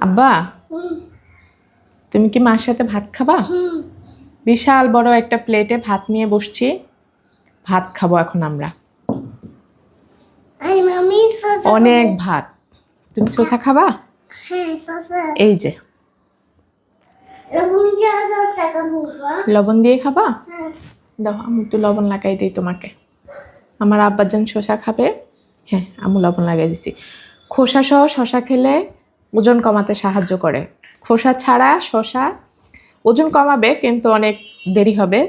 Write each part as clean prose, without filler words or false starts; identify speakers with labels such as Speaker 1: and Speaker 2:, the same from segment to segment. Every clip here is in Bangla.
Speaker 1: আব্বা, তুমি কি মার সাথে ভাত খাবা? বিশাল বড় একটা প্লেটে ভাত নিয়ে বসছি, ভাত খাবো এখন আমরা। অনেক ভাত। তুমি শসা খাবা? এই যে লবণ দিয়ে খাবা? দাও, আমি একটু লবণ লাগাই দিই তোমাকে। আমার আব্বাজান শসা খাবে। হ্যাঁ, আমি লবণ লাগাই দিছি। খোসা সহ শসা খেলে ওজন কমাতে সাহায্য করে। খোসা ছাড়া শসা ওজন কমাবে, কিন্তু অনেক দেরি হবে।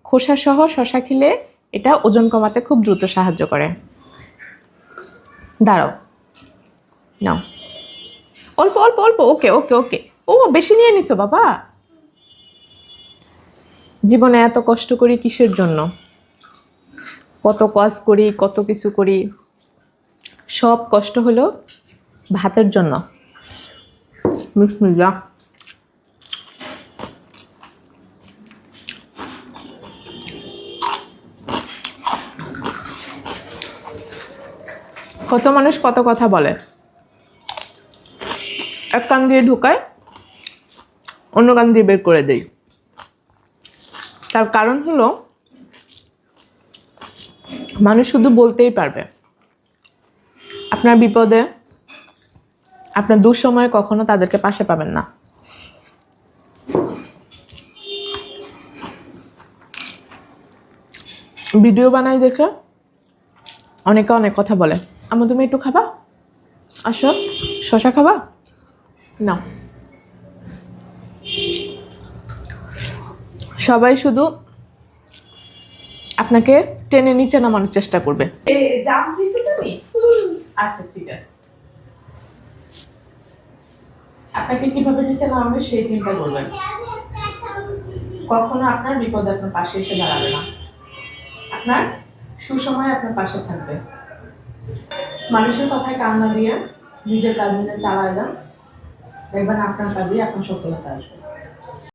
Speaker 1: খোসা সহ শসা খেলে এটা ওজন কমাতে খুব দ্রুত সাহায্য করে। দাঁড়াও, নাও অল্প অল্প অল্প। ওকে ওকে ওকে। ও বেশি নিয়ে নিছো বাবা। জীবনে এত কষ্ট করি কিসের জন্য? কত কাজ করি, কত কিছু করি, সব কষ্ট হলো ভাতের জন্য। বিসমিল্লাহ। কত মানুষ কত কথা বলে, এক কান দিয়ে ঢুকায়, অন্য কান দিয়ে বের করে দেই। তার কারণ হলো মানুষ শুধু বলতেই পারবে। আপনার বিপদে, আপনার দুঃসময়ে কখনো তাদেরকে পাশে পাবেন না। ভিডিও বানাই দেখে অনেকে অনেক কথা বলে। আম্মু তুমি একটু খাবা? আসো, শসা খাবা? না, সবাই শুধু আপনাকে টেনে নিচে নামানোর চেষ্টা করবে। জাম দিছো তুমি? আচ্ছা ঠিক আছে। আপনাকে কিভাবে নিচে নামাবে সেই চিন্তা করবেন। কখনো আপনার বিপদে আপনার পাশে এসে দাঁড়াবে না। আপনার সুসময় আপনার পাশে থাকবে। মানুষের কথায় কান না দিয়ে নিজের কাজ নিজে চালায় যান, দেখবেন আপনার কাজেই আপনার সফলতা আসবে।